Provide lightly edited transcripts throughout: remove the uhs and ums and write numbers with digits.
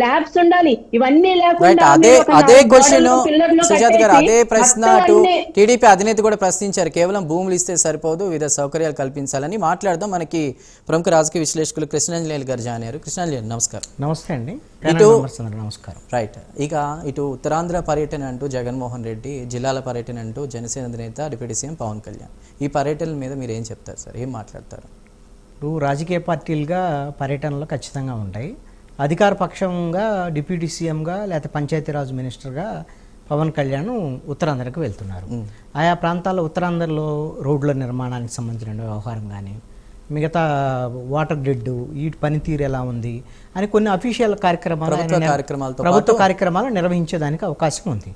Labs ఉండాలి. ఇవన్నీ లేకుండా అదే క్వశ్చన్ సుజాత గారు, అదే ప్రశ్న అటు టీడీపీ అధినేత కూడా ప్రశ్నించారు. కేవలం భూములు ఇస్తే సరిపోదు, వివిధ సౌకర్యాలు కల్పించాలని. మాట్లాడదాం. మనకి ప్రముఖ రాజకీయ విశ్లేషకులు కృష్ణాంజనేయులు గారు జాయిన్ అయ్యారు. కృష్ణాంజనేయులు నమస్కారం. నమస్తే అండి. నమస్కారం. రైట్, ఇక ఇటు ఉత్తరాంధ్ర పర్యటన అంటూ జగన్మోహన్ రెడ్డి, జిల్లాల పర్యటన అంటూ జనసేన అధినేత డిప్యూటీ సీఎం పవన్ కళ్యాణ్, ఈ పర్యటన మీద మీరు ఏం చెప్తారు సార్, ఏం మాట్లాడతారు? రాజకీయ పార్టీలుగా పర్యటనలు ఖచ్చితంగా ఉంటాయి. అధికార పక్షంగా డిప్యూటీ సీఎంగా లేకపోతే పంచాయతీరాజ్ మినిస్టర్గా పవన్ కళ్యాణ్ ఉత్తరాంధ్రకు వెళ్తున్నారు. ఆయా ప్రాంతాల్లో ఉత్తరాంధ్రలో రోడ్ల నిర్మాణానికి సంబంధించిన వ్యవహారం కానీ, మిగతా వాటర్ గ్రిడ్ వీటి పనితీరు ఎలా ఉంది అని కొన్ని అఫీషియల్ ప్రభుత్వ కార్యక్రమాలు నిర్వహించేదానికి అవకాశం ఉంది.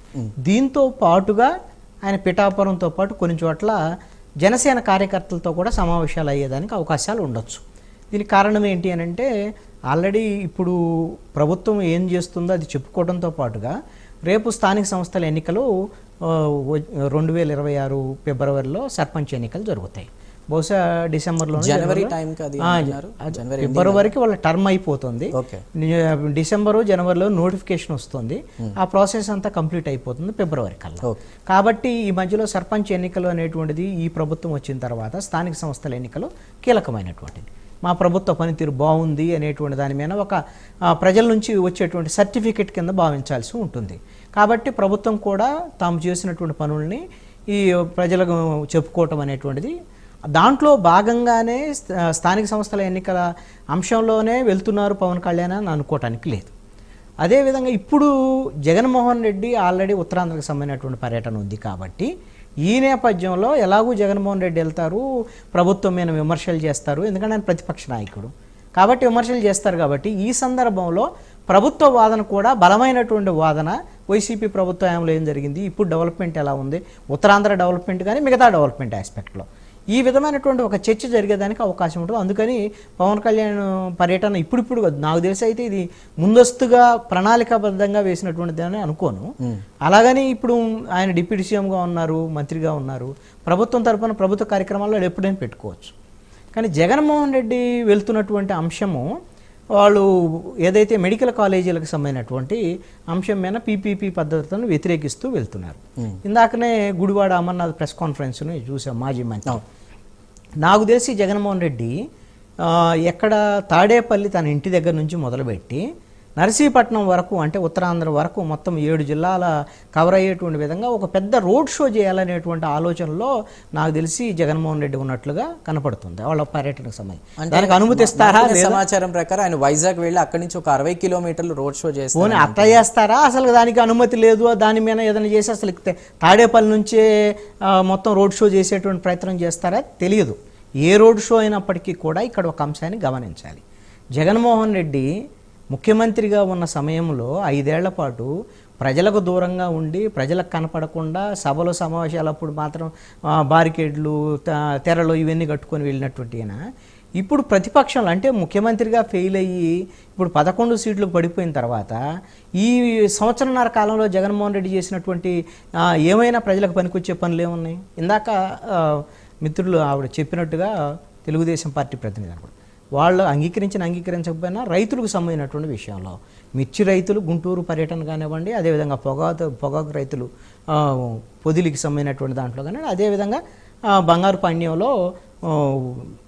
దీంతో పాటుగా ఆయన పిఠాపురంతో పాటు కొన్ని చోట్ల జనసేన కార్యకర్తలతో కూడా సమావేశాలు అయ్యేదానికి అవకాశాలు ఉండొచ్చు. దీనికి కారణం ఏంటి అని అంటే, ఆల్రెడీ ఇప్పుడు ప్రభుత్వం ఏం చేస్తుందో అది చెప్పుకోవడంతో పాటుగా రేపు స్థానిక సంస్థల ఎన్నికలు 2026 ఫిబ్రవరిలో సర్పంచ్ ఎన్నికలు జరుగుతాయి. బహుశా డిసెంబర్లో, ఫిబ్రవరికి వాళ్ళ టర్మ్ అయిపోతుంది. డిసెంబరు జనవరిలో నోటిఫికేషన్ వస్తుంది. ఆ ప్రాసెస్ అంతా కంప్లీట్ అయిపోతుంది ఫిబ్రవరి కల్లా. కాబట్టి ఈ మధ్యలో సర్పంచ్ ఎన్నికలు అనేటువంటిది ఈ ప్రభుత్వం వచ్చిన తర్వాత స్థానిక సంస్థల ఎన్నికలు కీలకమైనటువంటిది. మా ప్రభుత్వ పనితీరు బాగుంది అనేటువంటి దాని మీద ఒక ప్రజల నుంచి వచ్చేటువంటి సర్టిఫికెట్ కింద భావించాల్సి ఉంటుంది. కాబట్టి ప్రభుత్వం కూడా తాము చేసినటువంటి పనుల్ని ఈ ప్రజలకు చెప్పుకోవటం అనేటువంటిది దాంట్లో భాగంగానే స్థానిక సంస్థల ఎన్నికల అంశంలోనే వెళ్తున్నారు పవన్ కళ్యాణ్ అని అనుకోవటానికి లేదు. అదేవిధంగా ఇప్పుడు జగన్మోహన్ రెడ్డి ఆల్రెడీ ఉత్తరాంధ్రకు సంబంధించినటువంటి పర్యటన ఉంది. కాబట్టి ఈ నేపథ్యంలో ఎలాగూ జగన్మోహన్ రెడ్డి వెళ్తారు, ప్రభుత్వం మీద విమర్శలు చేస్తారు. ఎందుకంటే ఆయన ప్రతిపక్ష నాయకుడు కాబట్టి విమర్శలు చేస్తారు. కాబట్టి ఈ సందర్భంలో ప్రభుత్వ వాదన కూడా బలమైనటువంటి వాదన, వైసీపీ ప్రభుత్వ హయాంలో ఏం జరిగింది, ఇప్పుడు డెవలప్మెంట్ ఎలా ఉంది, ఉత్తరాంధ్ర డెవలప్మెంట్ కానీ మిగతా డెవలప్మెంట్ ఆస్పెక్ట్లో ఈ విధమైనటువంటి ఒక చర్చ జరిగేదానికి అవకాశం ఉంటుంది. అందుకని పవన్ కళ్యాణ్ పర్యటన ఇప్పుడు నాకు తెలిసి అయితే ఇది ముందస్తుగా ప్రణాళికాబద్ధంగా వేసినటువంటిది అని అనుకోను. అలాగని ఇప్పుడు ఆయన డిప్యూటీ సీఎంగా ఉన్నారు, మంత్రిగా ఉన్నారు, ప్రభుత్వం తరఫున ప్రభుత్వ కార్యక్రమాల్లో ఎప్పుడైనా పెట్టుకోవచ్చు. కానీ జగన్మోహన్ రెడ్డి వెళ్తున్నటువంటి అంశము వాళ్ళు ఏదైతే మెడికల్ కాలేజీలకు సంబంధించినటువంటి అంశం మీద పీపీపీ పద్ధతులను వ్యతిరేకిస్తూ వెళ్తున్నారు. ఇందాకనే గుడివాడ అమర్నాథ్ ప్రెస్ కాన్ఫరెన్స్ను చూసాం మాజీ మంత్రి. నాకు తెలిసి జగన్మోహన్ రెడ్డి ఎక్కడ తాడేపల్లి తన ఇంటి దగ్గర నుంచి మొదలుపెట్టి నర్సీపట్నం వరకు, అంటే ఉత్తరాంధ్ర వరకు మొత్తం 7 జిల్లాల కవర్ అయ్యేటువంటి విధంగా ఒక పెద్ద రోడ్ షో చేయాలనేటువంటి ఆలోచనలో నాకు తెలిసి జగన్మోహన్ రెడ్డి ఉన్నట్లుగా కనపడుతుంది. వాళ్ళ పర్యటనకు సంబంధించి దానికి అనుమతిస్తారా? సమాచారం ప్రకారం ఆయన వైజాగ్ వెళ్ళి అక్కడి నుంచి ఒక 60 కిలోమీటర్లు రోడ్ షో చేస్తారు. అట్లా చేస్తారా? అసలు దానికి అనుమతి లేదు. దాని మీద ఏదైనా చేసి అసలు తాడేపల్లి నుంచే మొత్తం రోడ్ షో చేసేటువంటి ప్రయత్నం చేస్తారా తెలియదు. ఏ రోడ్ షో అయినప్పటికీ కూడా ఇక్కడ ఒక అంశాన్ని గమనించాలి. జగన్మోహన్ రెడ్డి ముఖ్యమంత్రిగా ఉన్న సమయంలో 5 ఏళ్ల పాటు ప్రజలకు దూరంగా ఉండి, ప్రజలకు కనపడకుండా సభలు సమావేశాలప్పుడు మాత్రం బారికేడ్లు, తెరలు ఇవన్నీ కట్టుకొని వెళ్ళినటువంటి ఆయన ఇప్పుడు ప్రతిపక్షంలో, అంటే ముఖ్యమంత్రిగా ఫెయిల్ అయ్యి ఇప్పుడు 11 సీట్లు పడిపోయిన తర్వాత ఈ సంవత్సరన్నర కాలంలో జగన్మోహన్ రెడ్డి చేసినటువంటి ఏమైనా ప్రజలకు పనికొచ్చే పనులు ఏమున్నాయి? ఇందాక మిత్రులు ఆవిడ చెప్పినట్టుగా తెలుగుదేశం పార్టీ ప్రతినిధి అనుకోండి, వాళ్ళు అంగీకరించకపోయినా రైతులకు సంబంధించినటువంటి విషయంలో మిర్చి రైతులు గుంటూరు పర్యటన కానివ్వండి, అదేవిధంగా పొగాకు రైతులు పొదిలికి సంబంధించినటువంటి దాంట్లో కానీ, అదేవిధంగా బంగారు పాణ్యంలో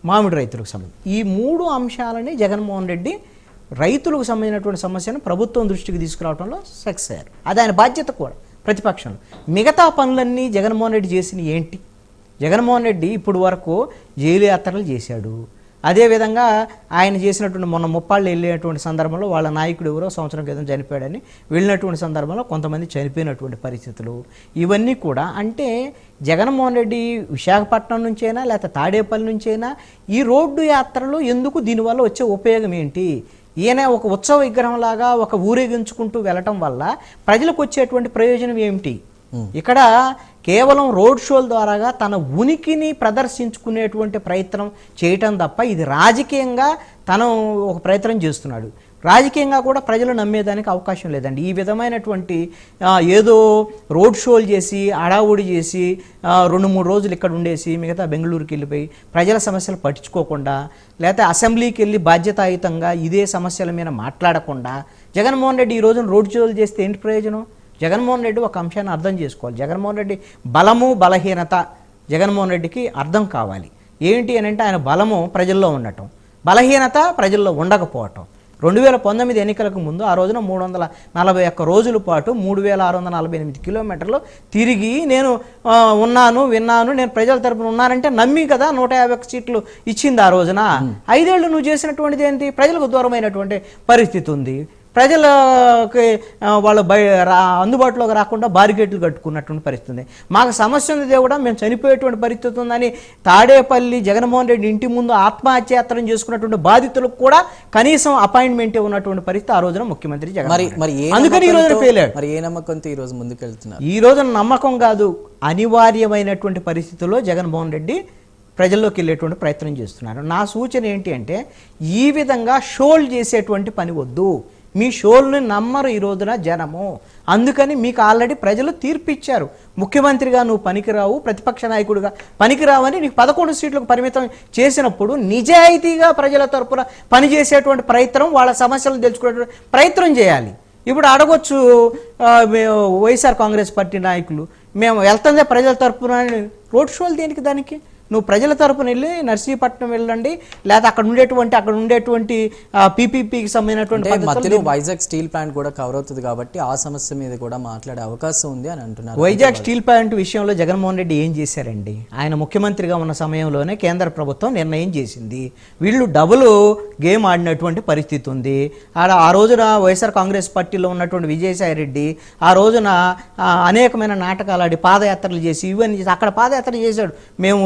మామిడి రైతులకు సంబంధించి ఈ 3 అంశాలని జగన్మోహన్ రెడ్డి రైతులకు సంబంధించినటువంటి సమస్యను ప్రభుత్వం దృష్టికి తీసుకురావడంలో సక్సెస్ అయ్యారు. అది ఆయన బాధ్యత కూడా ప్రతిపక్షంలో. మిగతా పనులన్నీ జగన్మోహన్ రెడ్డి చేసిన ఏంటి? జగన్మోహన్ రెడ్డి ఇప్పుడు వరకు జైలు యాత్రలు చేశాడు. అదేవిధంగా ఆయన చేసినటువంటి మొన్న ముప్పాళ్ళు వెళ్ళేటువంటి సందర్భంలో వాళ్ళ నాయకుడు ఎవరో సంవత్సరం క్రితం చనిపోయాడని వెళ్ళినటువంటి సందర్భంలో కొంతమంది చనిపోయినటువంటి పరిస్థితులు ఇవన్నీ కూడా, అంటే జగన్మోహన్ రెడ్డి విశాఖపట్నం నుంచైనా లేకపోతే తాడేపల్లి నుంచైనా ఈ రోడ్డు యాత్రలు ఎందుకు, దీనివల్ల వచ్చే ఉపయోగం ఏంటి? ఈయన ఒక ఉత్సవ విగ్రహంలాగా ఒక ఊరేగించుకుంటూ వెళ్ళటం వల్ల ప్రజలకు వచ్చేటువంటి ప్రయోజనం ఏమిటి? ఇక్కడ కేవలం రోడ్ షోల ద్వారాగా తన ఉనికిని ప్రదర్శించుకునేటువంటి ప్రయత్నం చేయటం తప్ప ఇది రాజకీయంగా తను ఒక ప్రయత్నం చేస్తున్నాడు. రాజకీయంగా కూడా ప్రజలు నమ్మేదానికి అవకాశం లేదండి. ఈ విధమైనటువంటి ఏదో రోడ్ షోలు చేసి అడావుడి చేసి 2-3 రోజులు ఇక్కడ ఉండేసి మిగతా బెంగళూరుకి వెళ్ళిపోయి ప్రజల సమస్యలు పట్టించుకోకుండా, లేకపోతే అసెంబ్లీకి వెళ్ళి బాధ్యతాయుతంగా ఇదే సమస్యల మీద మాట్లాడకుండా జగన్మోహన్ రెడ్డి ఈ రోజున రోడ్ షోలు చేస్తే ఏంటి ప్రయోజనం? జగన్మోహన్ రెడ్డి ఒక అంశాన్ని అర్థం చేసుకోవాలి. జగన్మోహన్ రెడ్డి బలము బలహీనత జగన్మోహన్ రెడ్డికి అర్థం కావాలి. ఏంటి అని అంటే ఆయన బలము ప్రజల్లో ఉండటం, బలహీనత ప్రజల్లో ఉండకపోవటం. 2019 ఎన్నికలకు ముందు ఆ రోజున 341 రోజుల పాటు 3648 కిలోమీటర్లు తిరిగి నేను విన్నాను, నేను ప్రజల తరపున ఉన్నానంటే నమ్మి కదా 151 సీట్లు ఇచ్చింది ఆ రోజున. 5 ఏళ్ళు నువ్వు చేసినటువంటిది ఏంటి? ప్రజలకు దూరమైనటువంటి పరిస్థితి ఉంది. ప్రజలకి వాళ్ళు అందుబాటులోకి రాకుండా బారికేట్లు కట్టుకున్నటువంటి పరిస్థితి ఉంది. మాకు సమస్య ఉంది దేవుడా, మేము చనిపోయేటువంటి పరిస్థితి ఉందని తాడేపల్లి జగన్మోహన్ రెడ్డి ఇంటి ముందు ఆత్మహత్యాయత్నం చేసుకున్నటువంటి బాధితులకు కూడా కనీసం అపాయింట్మెంట్ ఉన్నటువంటి పరిస్థితి ఆ రోజున ముఖ్యమంత్రి జగన్. అందుకని ఈ రోజున ఫెయిల్ అయ్యాడు. మరి ఏ నమ్మకంతో ఈ రోజు ముందుకెళ్తున్నారు? ఈ రోజున నమ్మకం కాదు, అనివార్యమైనటువంటి పరిస్థితుల్లో జగన్మోహన్ రెడ్డి ప్రజల్లోకి వెళ్ళేటువంటి ప్రయత్నం చేస్తున్నారు. నా సూచన ఏంటి అంటే ఈ విధంగా షోలు చేసేటువంటి పని వద్దు. మీ షోల్ని నమ్మరు ఈ రోజున జనము. అందుకని మీకు ఆల్రెడీ ప్రజలు తీర్పిచ్చారు. ముఖ్యమంత్రిగా నువ్వు పనికిరావు, ప్రతిపక్ష నాయకుడిగా పనికిరావని నీకు 11 సీట్లకు పరిమితం చేసినప్పుడు నిజాయితీగా ప్రజల తరపున పనిచేసేటువంటి ప్రయత్నం, వాళ్ళ సమస్యలను తెలుసుకునేటువంటి ప్రయత్నం చేయాలి. ఇప్పుడు అడగొచ్చు వైఎస్ఆర్ కాంగ్రెస్ పార్టీ నాయకులు, మేము వెళ్తుందే ప్రజల తరపున. రోడ్ షోలు దేనికి? దానికి నువ్వు ప్రజల తరపున వెళ్ళి నర్సీపట్నం వెళ్ళండి, లేదా అక్కడ ఉండేటువంటి పీపీపీకి సంబంధించినటువంటి వైజాగ్ స్టీల్ ప్లాంట్ కూడా కవర్ అవుతుంది కాబట్టి ఆ సమస్య మీద కూడా మాట్లాడే అవకాశం ఉంది అని అంటున్నారు. వైజాగ్ స్టీల్ ప్లాంట్ విషయంలో జగన్మోహన్ రెడ్డి ఏం చేశారండి? ఆయన ముఖ్యమంత్రిగా ఉన్న సమయంలోనే కేంద్ర ప్రభుత్వం నిర్ణయం చేసింది. వీళ్ళు డబుల్ గేమ్ ఆడినటువంటి పరిస్థితి ఉంది. ఆ రోజున వైఎస్ఆర్ కాంగ్రెస్ పార్టీలో ఉన్నటువంటి విజయసాయి రెడ్డి ఆ రోజున అనేకమైన నాటకాలు ఆడి పాదయాత్రలు చేసి ఇవన్నీ చేసి అక్కడ పాదయాత్ర చేశాడు. మేము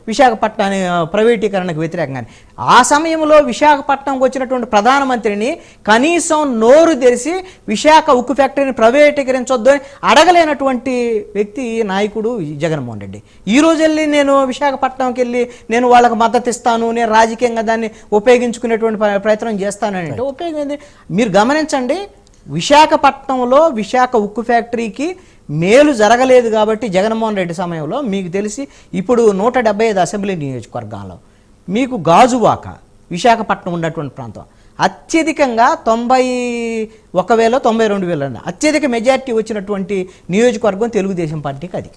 విశాఖపట్నాన్ని ప్రైవేటీకరణకు వ్యతిరేకంగానే. ఆ సమయంలో విశాఖపట్నంకి వచ్చినటువంటి ప్రధానమంత్రిని కనీసం నోరు తెరిచి విశాఖ ఉక్కు ఫ్యాక్టరీని ప్రైవేటీకరించొద్దు అని అడగలేనటువంటి వ్యక్తి నాయకుడు జగన్మోహన్ రెడ్డి. ఈ రోజు వెళ్ళి నేను విశాఖపట్నంకి వెళ్ళి నేను వాళ్ళకి మద్దతు ఇస్తాను, నేను రాజకీయంగా దాన్ని ఉపయోగించుకునేటువంటి ప్రయత్నం చేస్తానని అంటే ఉపయోగం. మీరు గమనించండి, విశాఖపట్నంలో విశాఖ ఉక్కు ఫ్యాక్టరీకి మేలు జరగలేదు కాబట్టి జగన్మోహన్ రెడ్డి సమయంలో మీకు తెలిసి ఇప్పుడు 175 అసెంబ్లీ నియోజకవర్గాల్లో మీకు గాజువాక విశాఖపట్నం ఉన్నటువంటి ప్రాంతం అత్యధికంగా 91,000 92,000 అత్యధిక మెజారిటీ వచ్చినటువంటి నియోజకవర్గం తెలుగుదేశం పార్టీకి అది.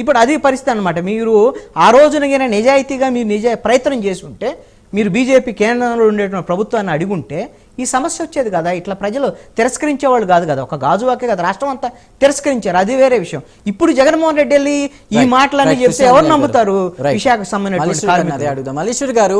ఇప్పుడు అది పరిస్థితి అనమాట. మీరు ఆ రోజున నిజాయితీగా మీరు ప్రయత్నం చేసి ఉంటే, మీరు బీజేపీ కేంద్రంలో ఉండేటువంటి ప్రభుత్వాన్ని అడుగుంటే ఈ సమస్య వచ్చేది కదా. ఇట్లా ప్రజలు తిరస్కరించేవాళ్ళు కాదు కదా, ఒక గాజువాకే కదా, రాష్ట్రం అంతా తిరస్కరించారు, అది వేరే విషయం. ఇప్పుడు జగన్మోహన్ రెడ్డి వెళ్ళి ఈ మాటలన్నీ చెప్తే ఎవరు నమ్ముతారు? విశాఖకు సంబంధించిన మల్లీశ్వరి గారు